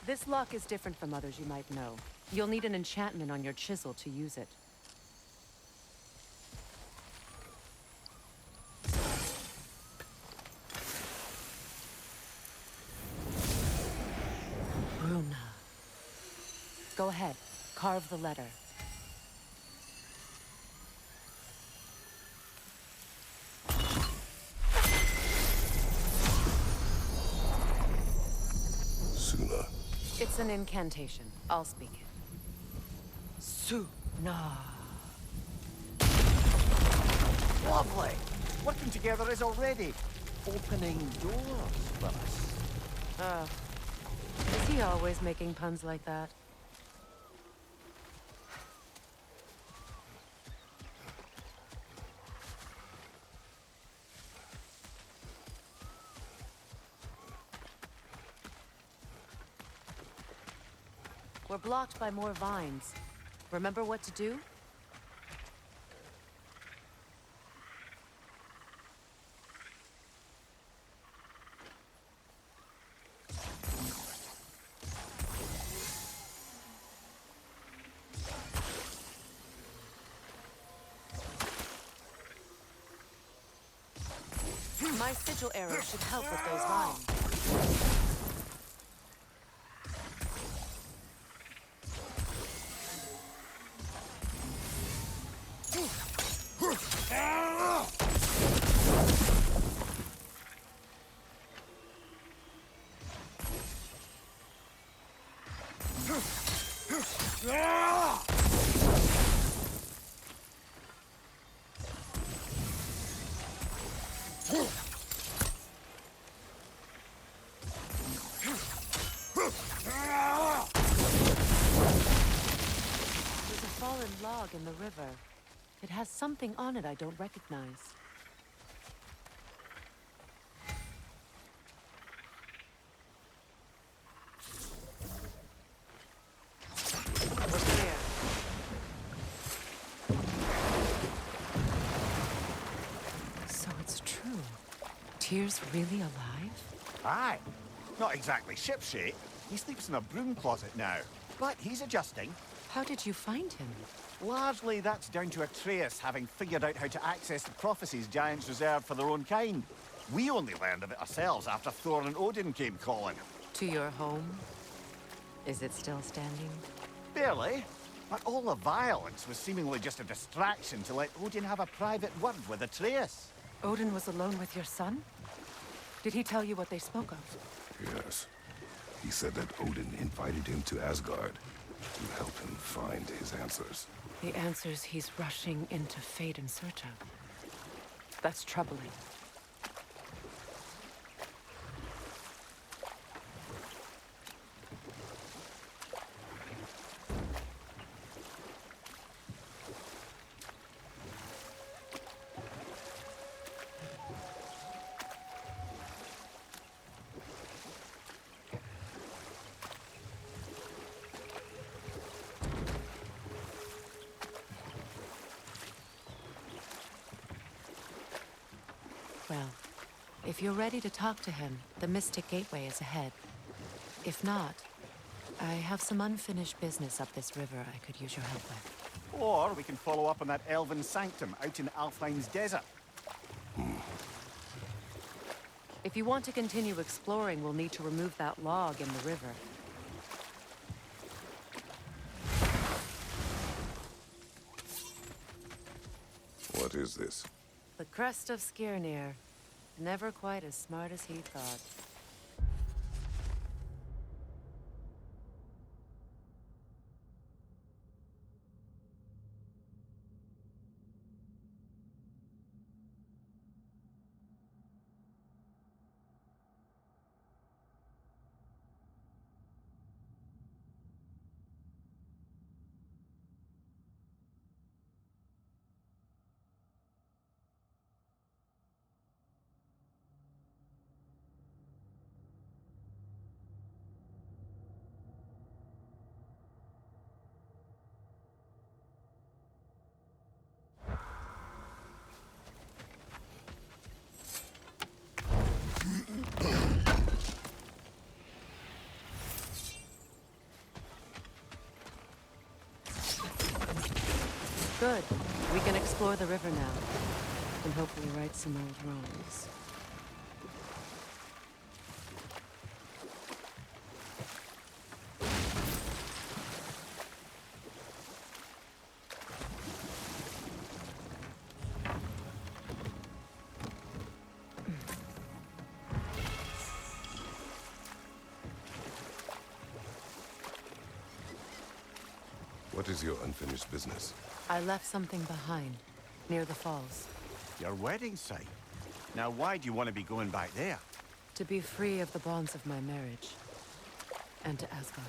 This lock is different from others you might know. You'll need an enchantment on your chisel to use it. Runa. Go ahead. Carve the letter. Suna. It's an incantation. I'll speak it. Suna. Lovely! Working together is already opening doors for us. Is he always making puns like that? We're blocked by more vines. Remember what to do? My sigil arrow should help with those vines. There's a fallen log in the river. It has something on it I don't recognize. We're clear. So it's true. Tyr's really alive? Aye. Not exactly shipshape. He sleeps in a broom closet now. But he's adjusting. How did you find him? Largely, that's down to Atreus having figured out how to access the prophecies giants reserved for their own kind. We only learned of it ourselves after Thor and Odin came calling. To your home? Is it still standing? Barely. But all the violence was seemingly just a distraction to let Odin have a private word with Atreus. Odin was alone with your son? Did he tell you what they spoke of? Yes. He said that Odin invited him to Asgard to help him find his answers. The answers he's rushing into fate in search of. That's troubling. Well, if you're ready to talk to him, the Mystic Gateway is ahead. If not, I have some unfinished business up this river I could use your help with. Or we can follow up on that elven sanctum out in Alfheim's desert. If you want to continue exploring, we'll need to remove that log in the river. What is this? The crest of Skirnir. Never quite as smart as he thought. Good. We can explore the river now, and hopefully right some old wrongs. What is your unfinished business? I left something behind, near the falls. Your wedding site. Now, why do you want to be going back there? To be free of the bonds of my marriage. And to Asgard.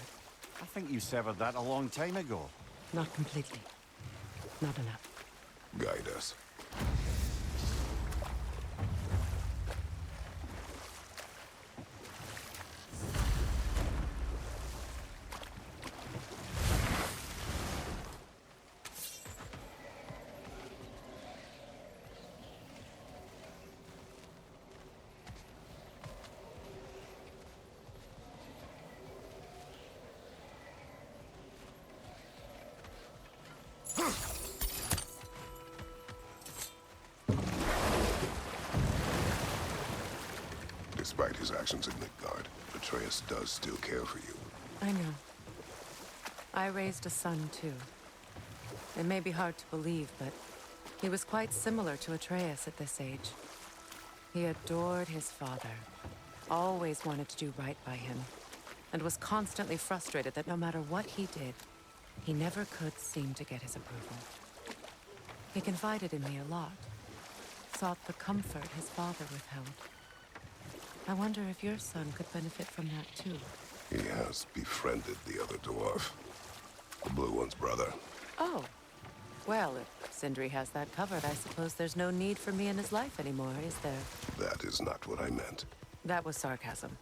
I think you severed that a long time ago. Not completely. Not enough. Guide us. Despite his actions in Midgard, Atreus does still care for you. I know. I raised a son, too. It may be hard to believe, but he was quite similar to Atreus at this age. He adored his father, always wanted to do right by him, and was constantly frustrated that no matter what he did, he never could seem to get his approval. He confided in me a lot, sought the comfort his father withheld. I wonder if your son could benefit from that too. He has befriended the other dwarf. The blue one's brother. Oh. Well, if Sindri has that covered, I suppose there's no need for me in his life anymore, is there? That is not what I meant. That was sarcasm.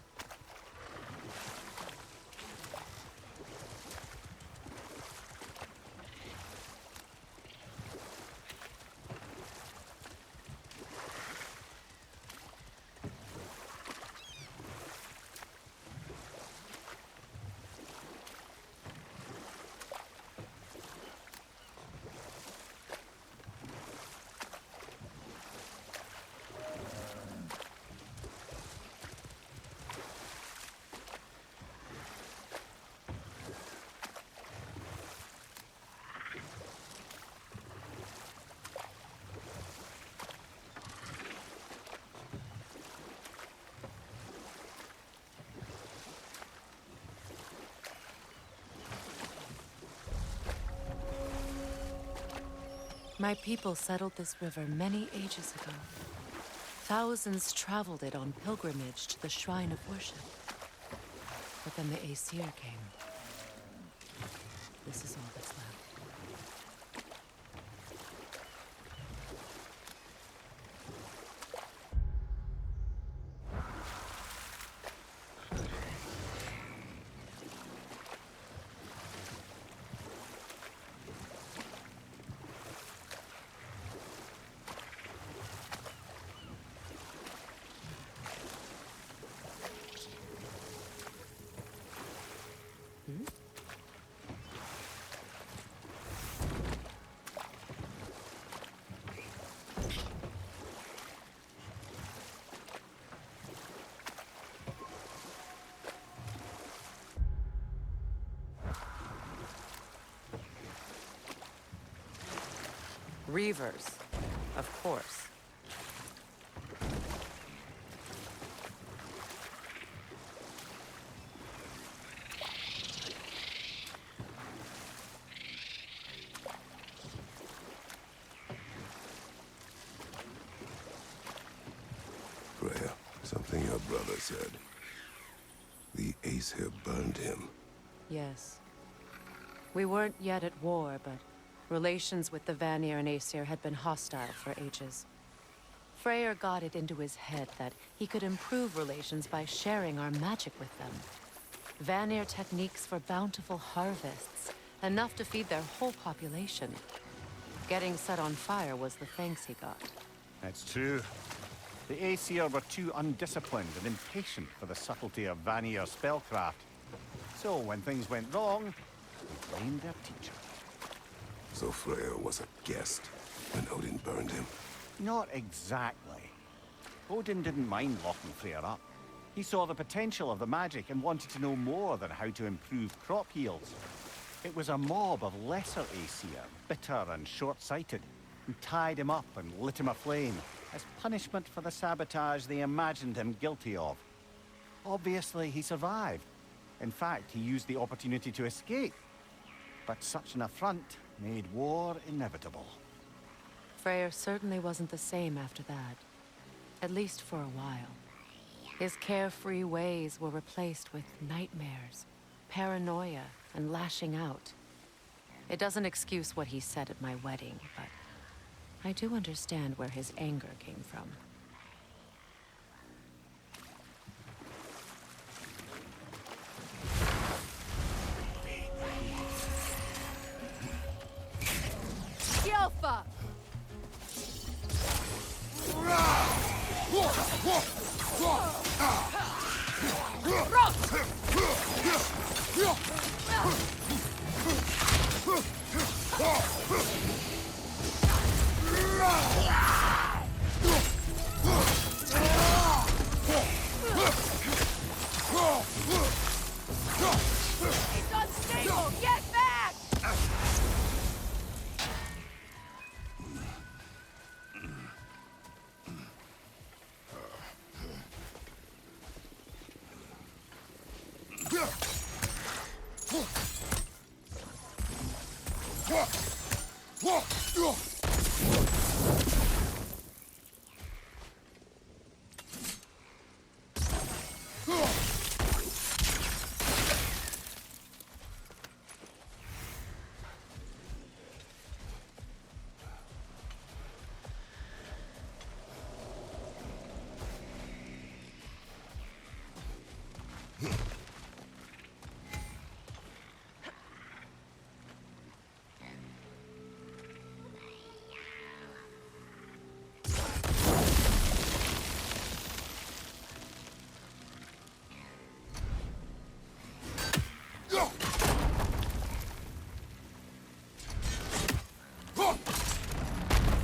My people settled this river many ages ago. Thousands traveled it on pilgrimage to the shrine of worship. But then the Aesir came. This is all that's left. Reavers, of course. Freya, something your brother said. The Aesir burned him. Yes. We weren't yet at war, but relations with the Vanir and Aesir had been hostile for ages. Freyr got it into his head that he could improve relations by sharing our magic with them. Vanir techniques for bountiful harvests, enough to feed their whole population. Getting set on fire was the thanks he got. That's true. The Aesir were too undisciplined and impatient for the subtlety of Vanir spellcraft. So when things went wrong, they blamed their teacher. So Freya was a guest when Odin burned him? Not exactly. Odin didn't mind locking Freya up. He saw the potential of the magic and wanted to know more than how to improve crop yields. It was a mob of lesser Aesir, bitter and short-sighted, who tied him up and lit him aflame as punishment for the sabotage they imagined him guilty of. Obviously, he survived. In fact, he used the opportunity to escape. But such an affront made war inevitable. Freyr certainly wasn't the same after that. At least for a while. His carefree ways were replaced with nightmares, paranoia, and lashing out. It doesn't excuse what he said at my wedding, but I do understand where his anger came from. Alpha! It's unstable! Get back!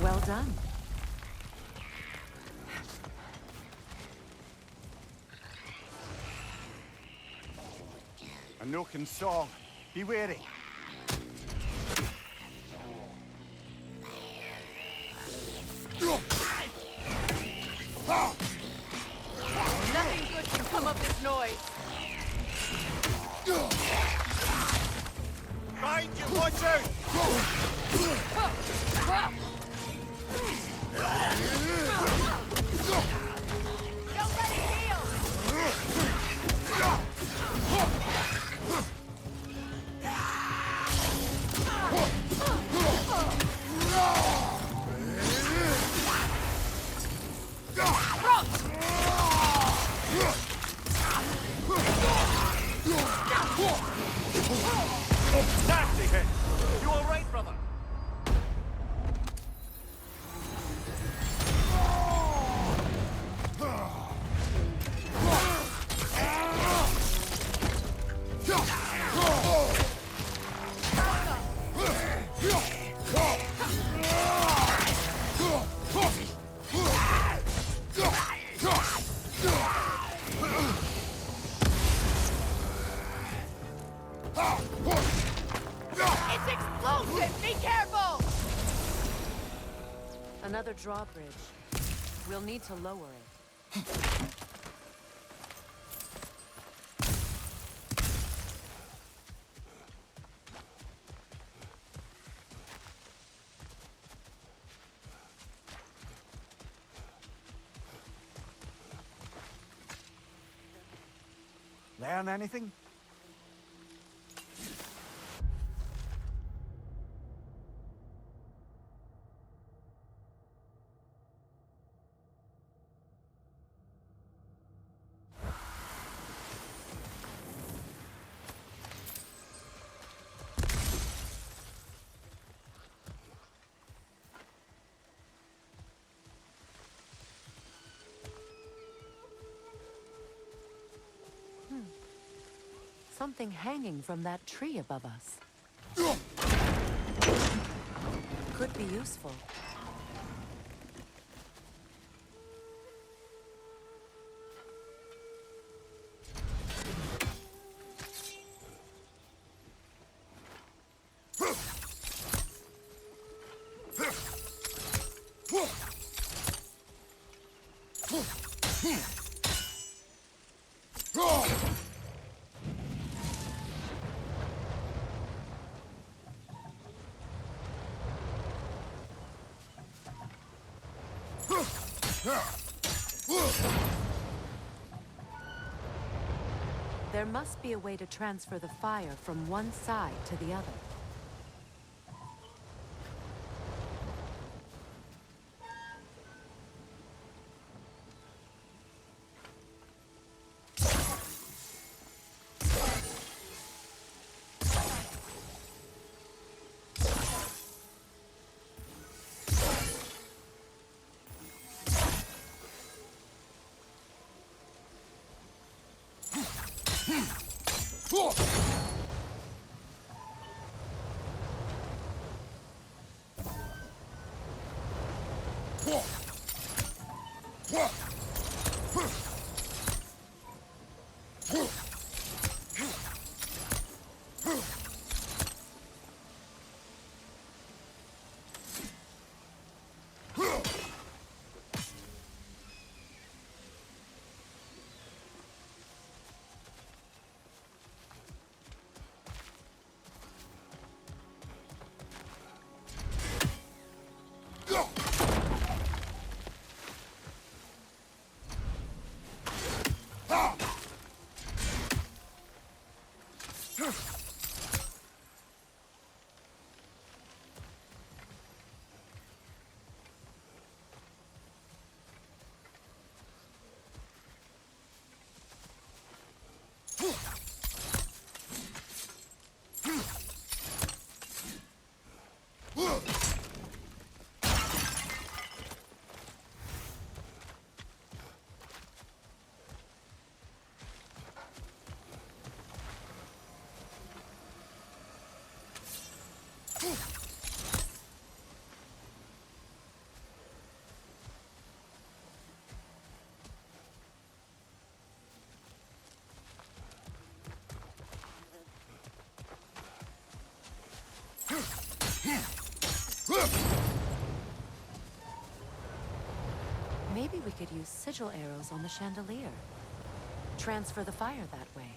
Well done. A Noken song. Be wary. Nothing good can come of this noise. Mind you, watch out! Don't let it heal! Nasty hit! You all right, brother? It's explosive! Be careful! Another drawbridge. We'll need to lower it. Learn anything? Something hanging from that tree above us. could be useful. There must be a way to transfer the fire from one side to the other. Maybe we could use sigil arrows on the chandelier. Transfer the fire that way.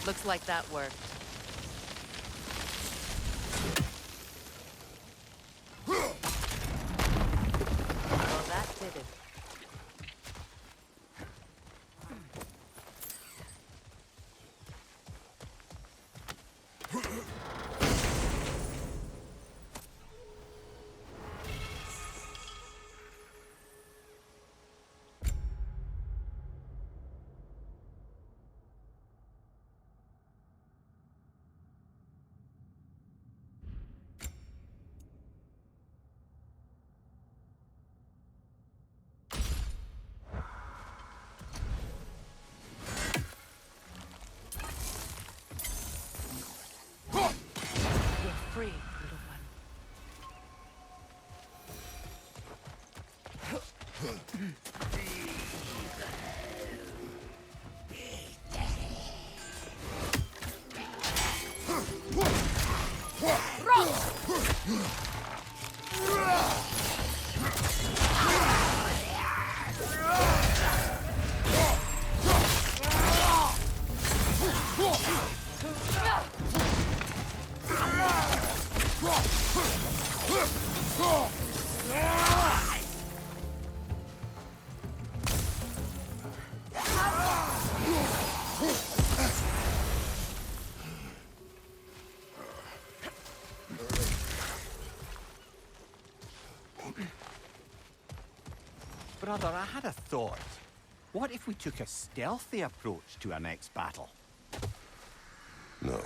Looks like that worked. Well, that did it. You're free, little one. Brother, I had a thought. What if we took a stealthy approach to our next battle? No.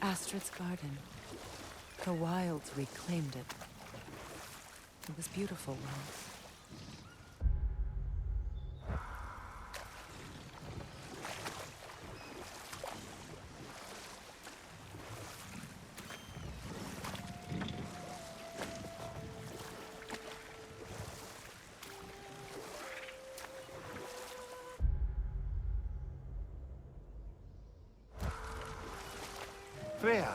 Astrid's garden. The wilds reclaimed it. It was beautiful once. Freya,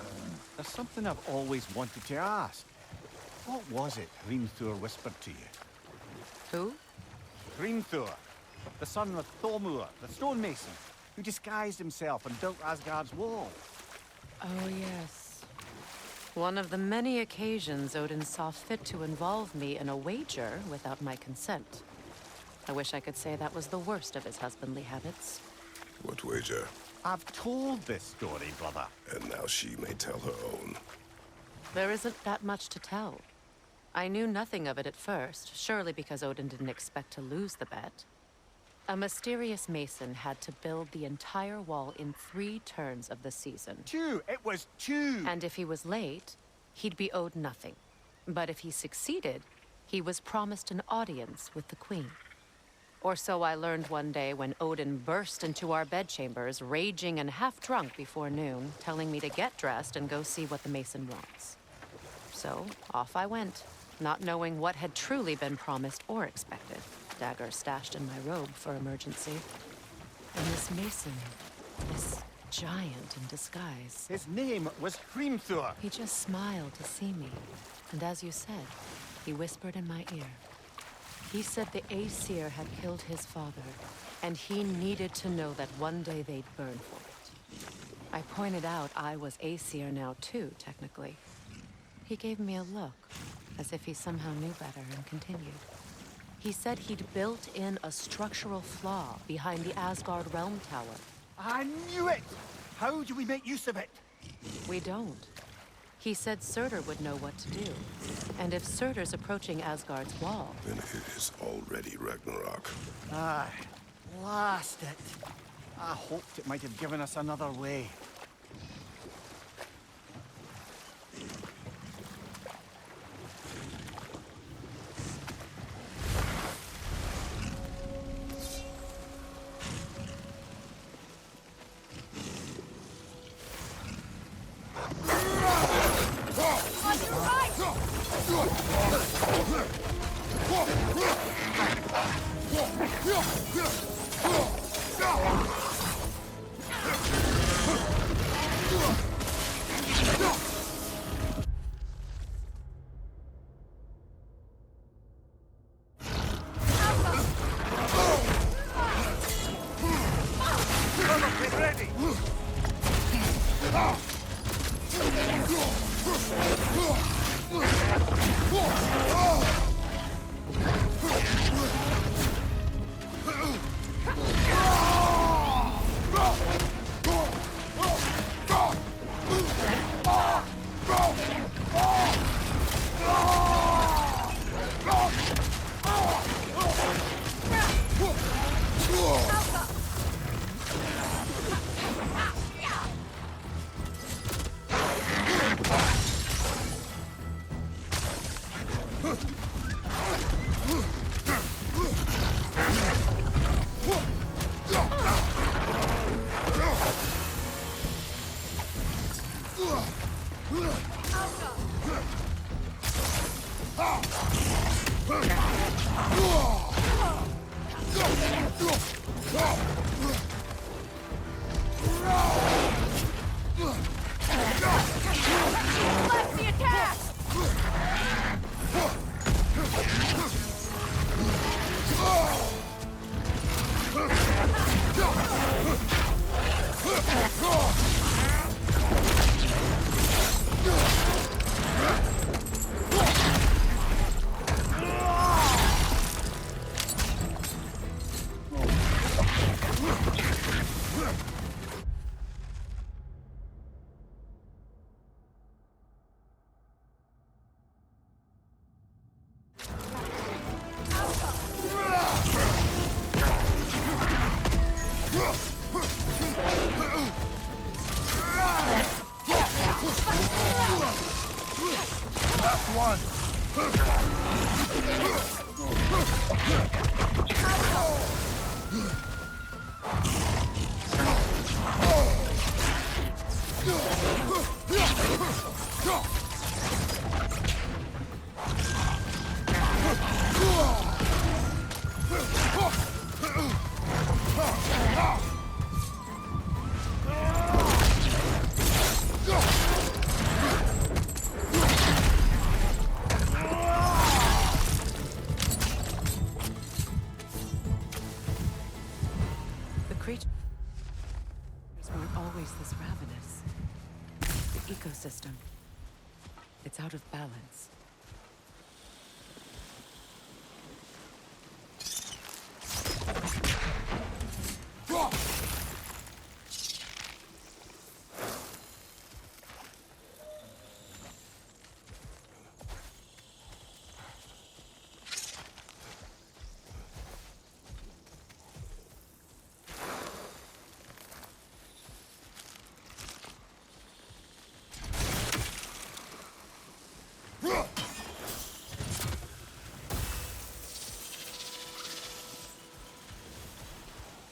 there's something I've always wanted to ask. What was it Hrimthur whispered to you? Who? Hrimthur, the son of Thormur, the stonemason, who disguised himself and built Asgard's wall. Oh, yes. One of the many occasions Odin saw fit to involve me in a wager without my consent. I wish I could say that was the worst of his husbandly habits. What wager? I've told this story, brother. And now she may tell her own. There isn't that much to tell. I knew nothing of it at first, surely because Odin didn't expect to lose the bet. A mysterious mason had to build the entire wall in 3 turns of the season. 2! It was 2! And if he was late, he'd be owed nothing. But if he succeeded, he was promised an audience with the queen. Or so I learned one day when Odin burst into our bedchambers, raging and half-drunk before noon, telling me to get dressed and go see what the mason wants. So, off I went, not knowing what had truly been promised or expected, dagger stashed in my robe for emergency. And this mason, this giant in disguise, His name was Hrimthur. he just smiled to see me. And as you said, he whispered in my ear. He said the Aesir had killed his father, and he needed to know that one day they'd burn for it. I pointed out I was Aesir now too, technically. He gave me a look, as if he somehow knew better and continued. He said he'd built in a structural flaw behind the Asgard Realm Tower. I knew it! How do we make use of it? We don't. He said Surtur would know what to do. And if Surtur's approaching Asgard's wall... Then it is already Ragnarok. Aye, blast it. I hoped it might have given us another way. Bless the attack! The creatures weren't always this ravenous. The ecosystem, it's out of balance.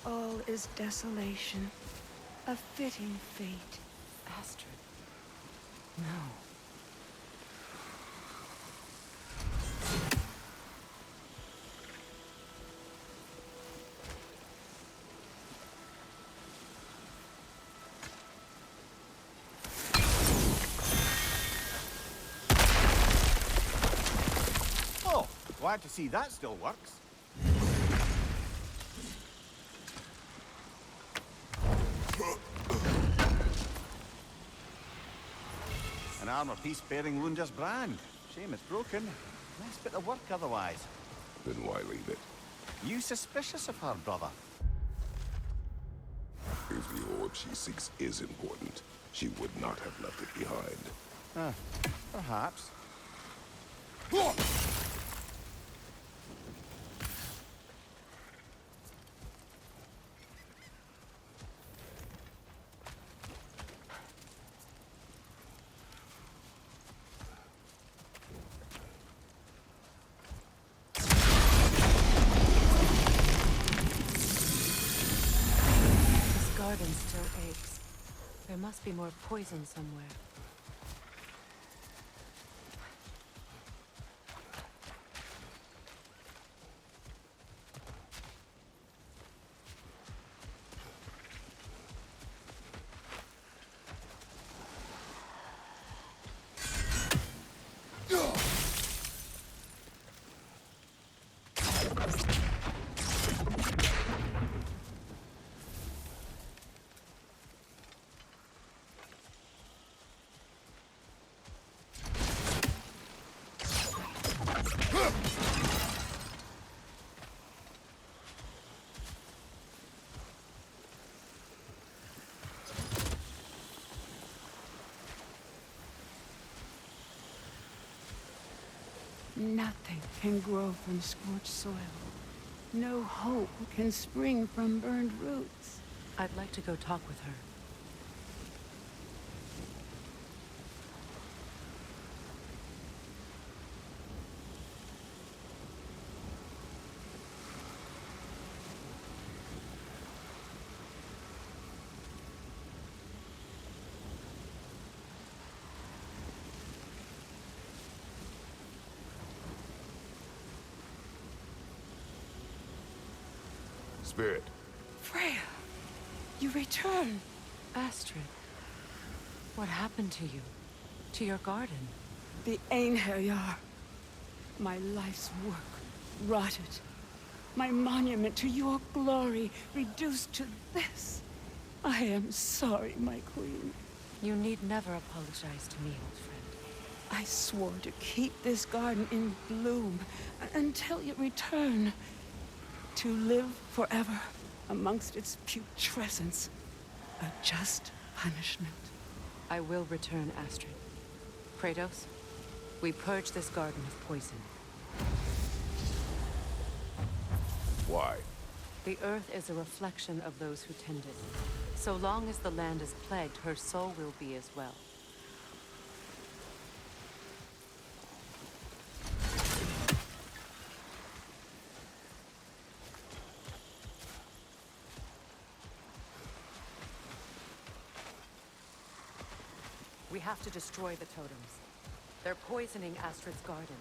All is desolation, a fitting fate. Astrid. No. Oh, glad to see that still works. An armor piece bearing Lunda's brand. Shame it's broken. Nice bit of work otherwise. Then why leave it? You suspicious of her, brother? If the orb she seeks is important, she would not have left it behind. Perhaps. This garden still aches. There must be more poison somewhere. Nothing can grow from scorched soil. No hope can spring from burned roots. I'd like to go talk with her. Spirit, Freya, you return. Astrid, what happened to you? To your garden? The Einherjar. My life's work rotted. My monument to your glory reduced to this. I am sorry, my queen. You need never apologize to me, old friend. I swore to keep this garden in bloom until you return. To live forever amongst its putrescence. A just punishment. I will return, Astrid. Kratos, we purge this garden of poison. why? The earth is a reflection of those who tend it. So long as the land is plagued, her soul will be as well. We have to destroy the totems. They're poisoning Astrid's garden.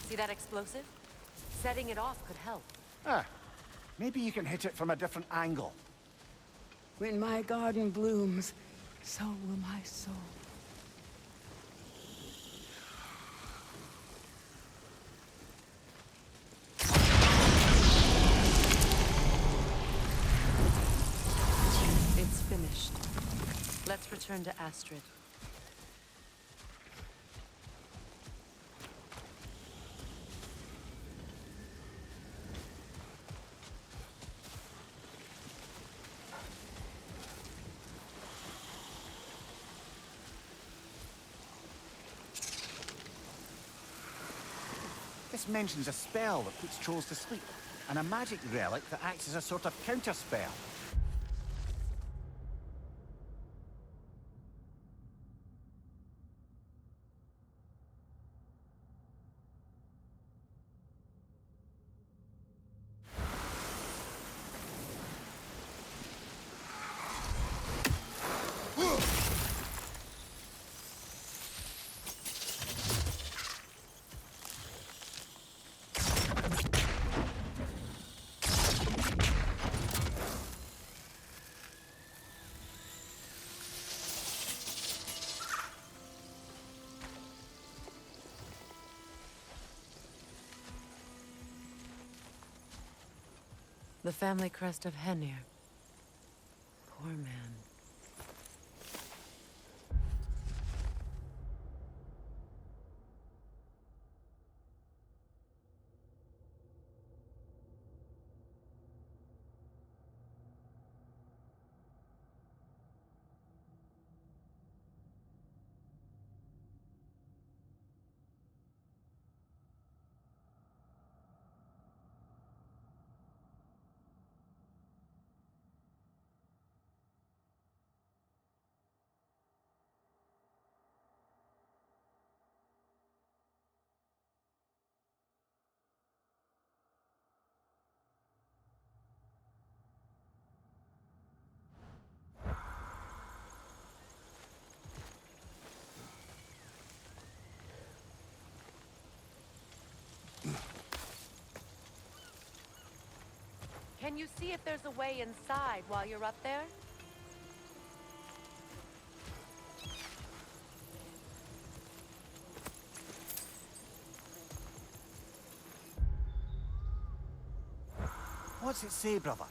See that explosive? Setting it off could help. Maybe you can hit it from a different angle. When my garden blooms, so will my soul. It's finished. Let's return to Astrid. This mentions a spell that puts trolls to sleep, and a magic relic that acts as a sort of counter spell. The family crest of Henir. Poor man. Can you see if there's a way inside while you're up there? What's it say, brother?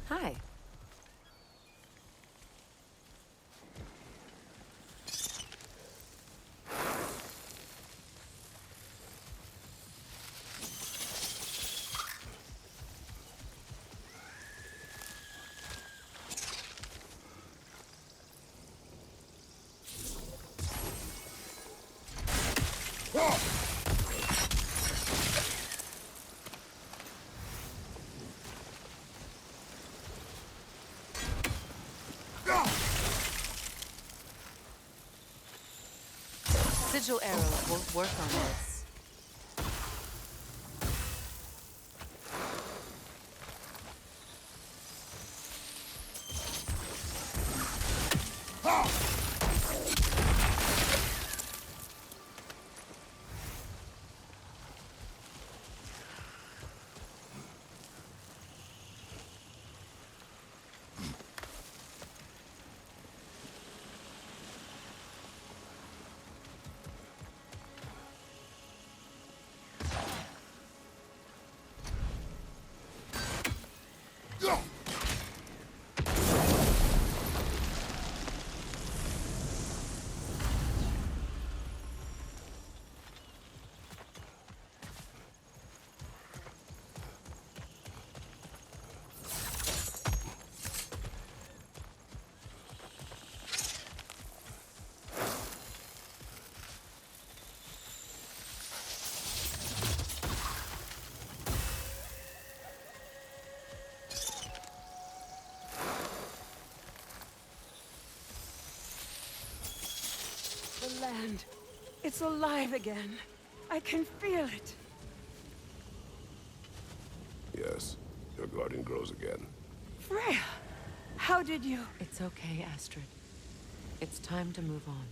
Hi. Sigil arrows won't work on this. The land. It's alive again. I can feel it. Yes, your garden grows again. Freya, how did you... It's okay, Astrid. It's time to move on.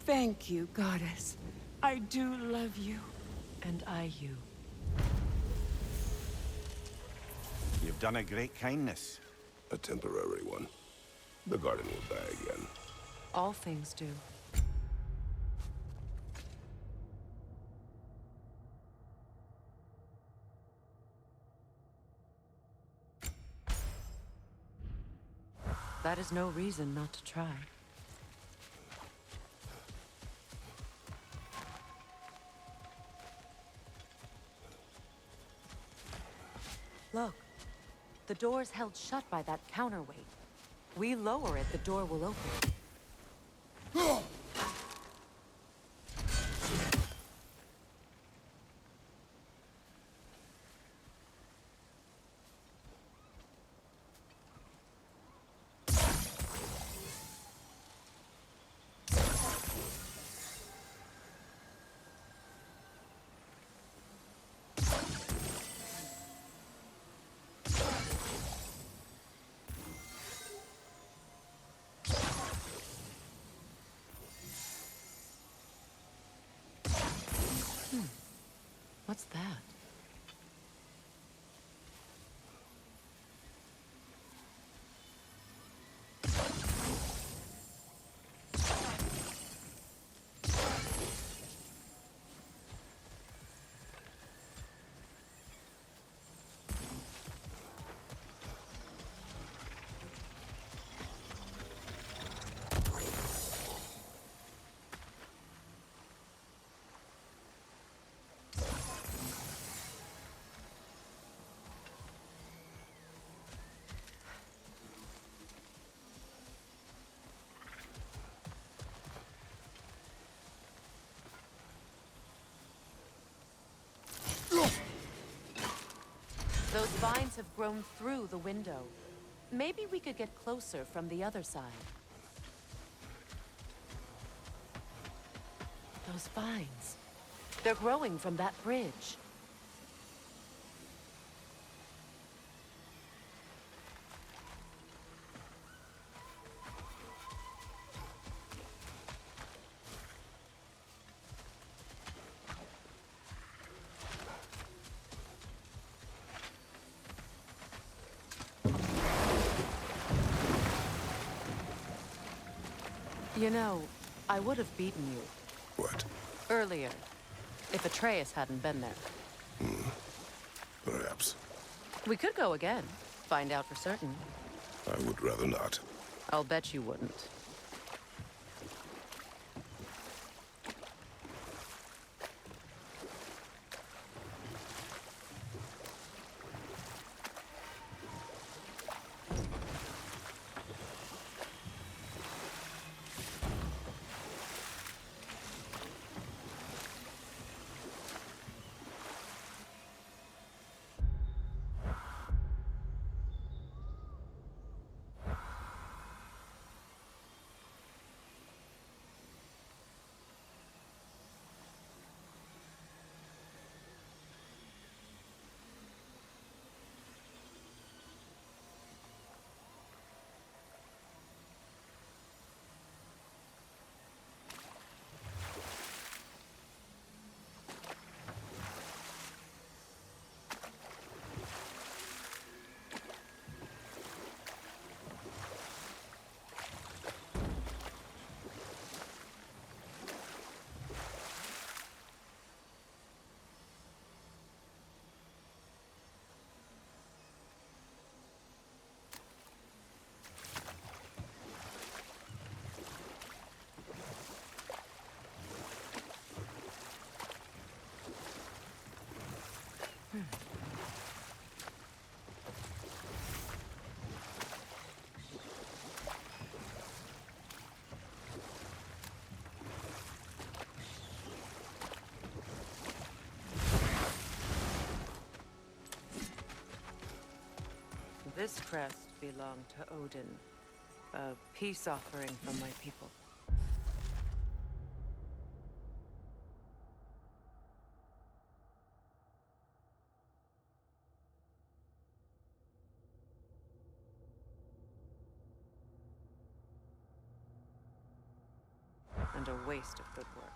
Thank you, goddess. I do love you. And I you. You've done a great kindness. A temporary one. The garden will die again. All things do. That is no reason not to try. Look. The door's held shut by that counterweight. We lower it, the door will open. What's that? Those vines have grown through the window. Maybe we could get closer from the other side. Those vines. They're growing from that bridge. You know, I would have beaten you What? earlier, if Atreus hadn't been there. Perhaps. We could go again, find out for certain. I would rather not. I'll bet you wouldn't. This crest belonged to Odin, a peace offering from my people. And a waste of good work.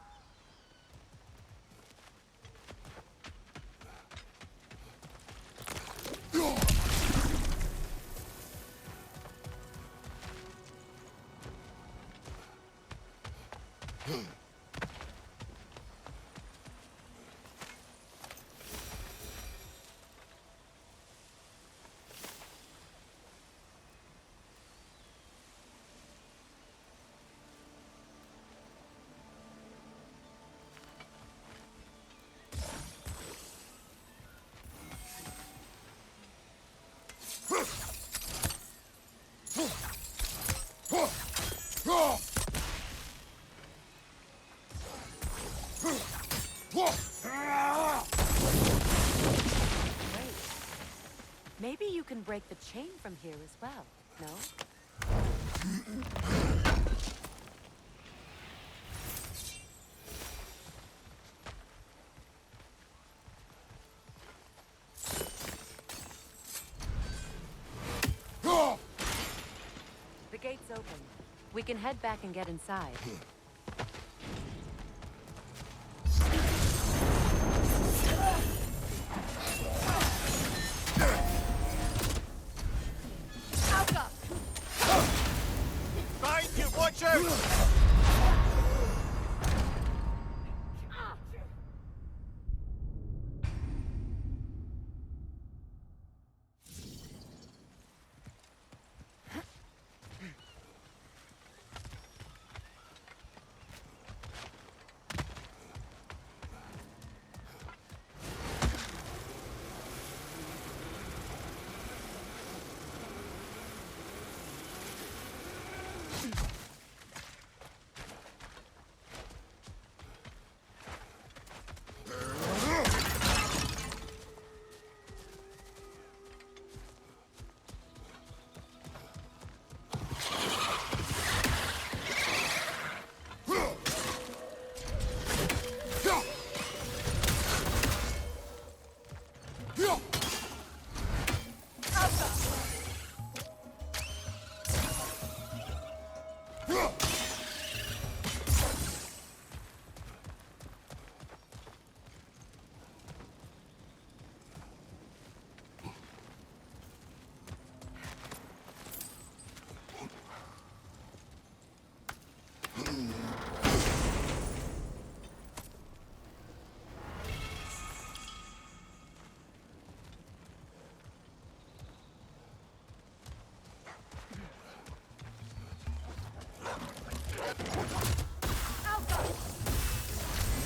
can break the chain from here as well, no? The gate's open. We can head back and get inside. Behind you, watch out!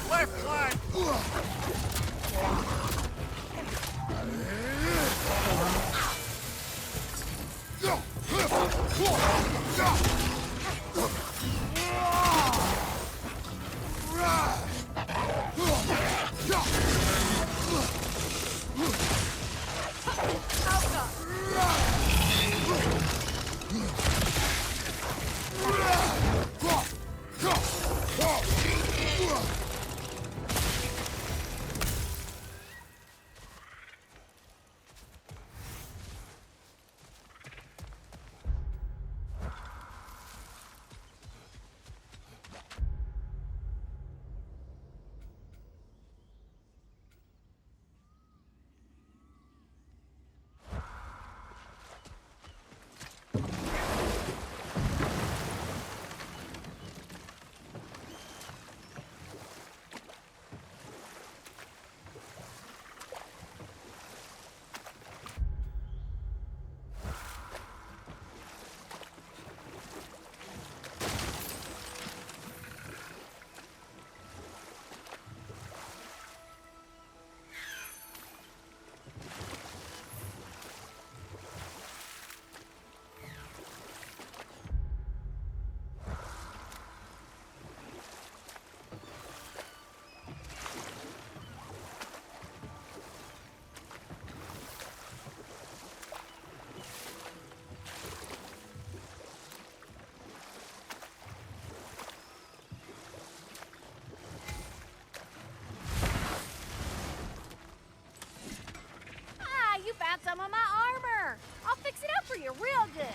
Left flank! You found some of my armor. I'll fix it up for you real good.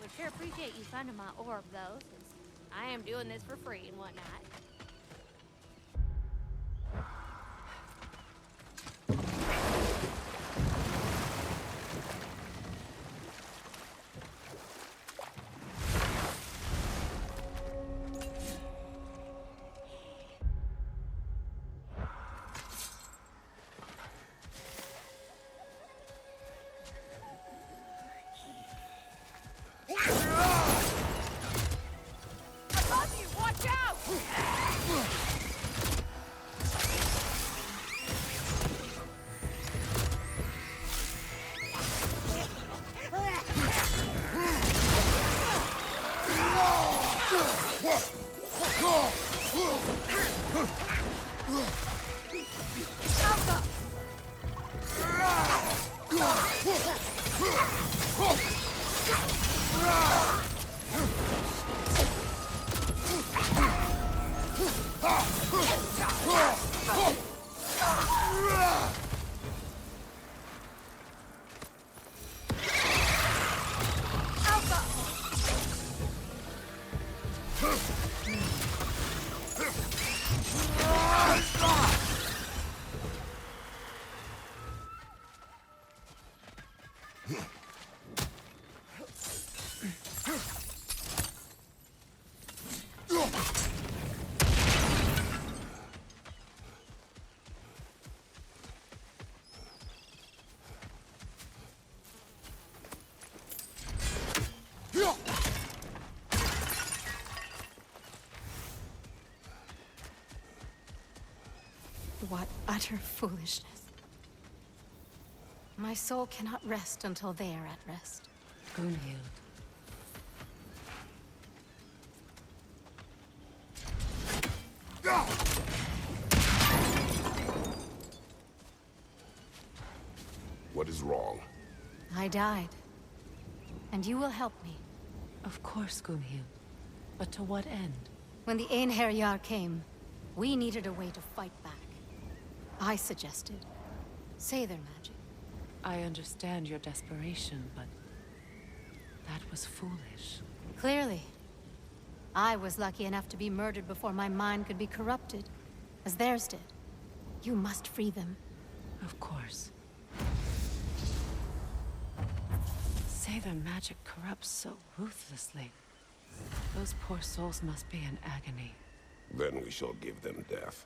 Would sure appreciate you finding my orb, though, since I am doing this for free and whatnot. Above you, watch out! What utter foolishness. My soul cannot rest until they are at rest. Gunhild. What is wrong? I died. And you will help me. Of course, Gunhild. But to what end? When the Einherjar came, we needed a way to fight back. I suggested Seidr magic. I understand your desperation, but that was foolish. Clearly. I was lucky enough to be murdered before my mind could be corrupted, as theirs did. You must free them. Of course. Seidr magic corrupts so ruthlessly. Those poor souls must be in agony. Then we shall give them death.